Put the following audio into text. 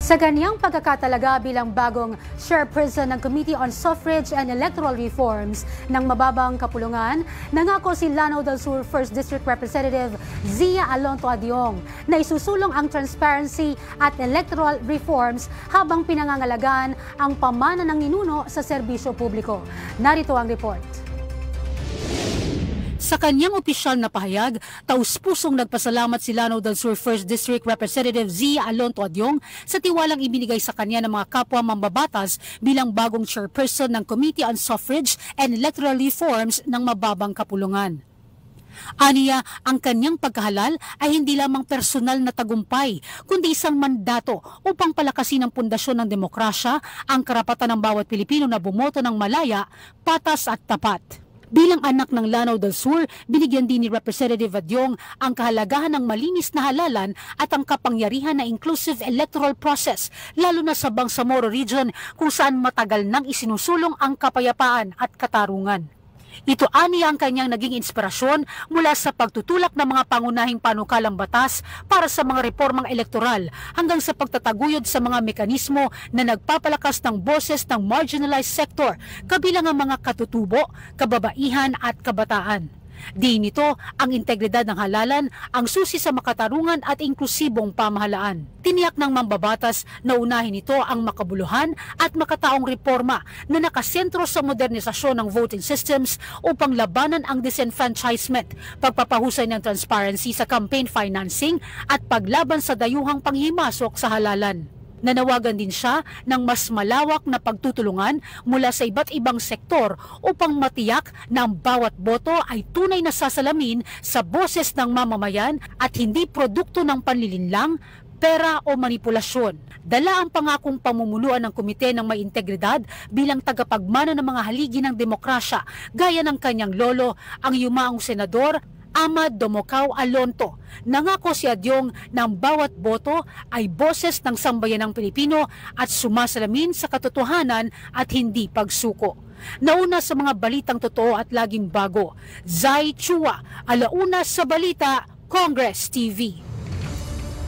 Sa ganyang pagkakatalaga bilang bagong chairperson ng Committee on Suffrage and Electoral Reforms ng mababang kapulungan, nangako si Lanao del Sur 1st District Representative Zia Alonto Adyong na isusulong ang transparency at electoral reforms habang pinangangalagaan ang pamana ng ninuno sa serbisyo publiko. Narito ang report. Sa kanyang opisyal na pahayag, taus-pusong nagpasalamat si Lanao del Sur 1st District Representative Zia Alonto Adyong sa tiwalang ibinigay sa kanya ng mga kapwa mambabatas bilang bagong chairperson ng Committee on Suffrage and Electoral Reforms ng mababang kapulungan. Aniya, ang kanyang pagkahalal ay hindi lamang personal na tagumpay, kundi isang mandato upang palakasin ang pundasyon ng demokrasya, ang karapatan ng bawat Pilipino na bumoto ng malaya, patas at tapat. Bilang anak ng Lanao del Sur, binigyan din ni Representative Adyong ang kahalagahan ng malinis na halalan at ang kapangyarihan na inclusive electoral process, lalo na sa Bangsamoro Region kung saan matagal nang isinusulong ang kapayapaan at katarungan. Ito aniya ang kanyang naging inspirasyon mula sa pagtutulak ng mga pangunahing panukalang batas para sa mga reformang elektoral hanggang sa pagtataguyod sa mga mekanismo na nagpapalakas ng boses ng marginalized sector kabilang ang mga katutubo, kababaihan at kabataan. Di nito ang integridad ng halalan ang susi sa makatarungan at inklusibong pamahalaan. Tiniyak ng mambabatas na unahin nito ang makabuluhan at makataong reforma na nakasentro sa modernisasyon ng voting systems upang labanan ang disenfranchisement, pagpapahusay ng transparency sa campaign financing at paglaban sa dayuhang panghimasok sa halalan. Nanawagan din siya ng mas malawak na pagtutulungan mula sa iba't ibang sektor upang matiyak na ang bawat boto ay tunay na sasalamin sa boses ng mamamayan at hindi produkto ng panlilinlang, pera o manipulasyon. Dala ang pangakong pamumunuan ng komite ng may integridad bilang tagapagmana ng mga haligi ng demokrasya gaya ng kanyang lolo, ang yumaong senador Amad Domocao Alonto. Nangako si Adyong na ang bawat boto ay boses ng sambayanang Pilipino at sumasalamin sa katotohanan at hindi pagsuko. Nauna sa mga balitang totoo at laging bago, Zai Chua, Alauna sa Balita, Congress TV.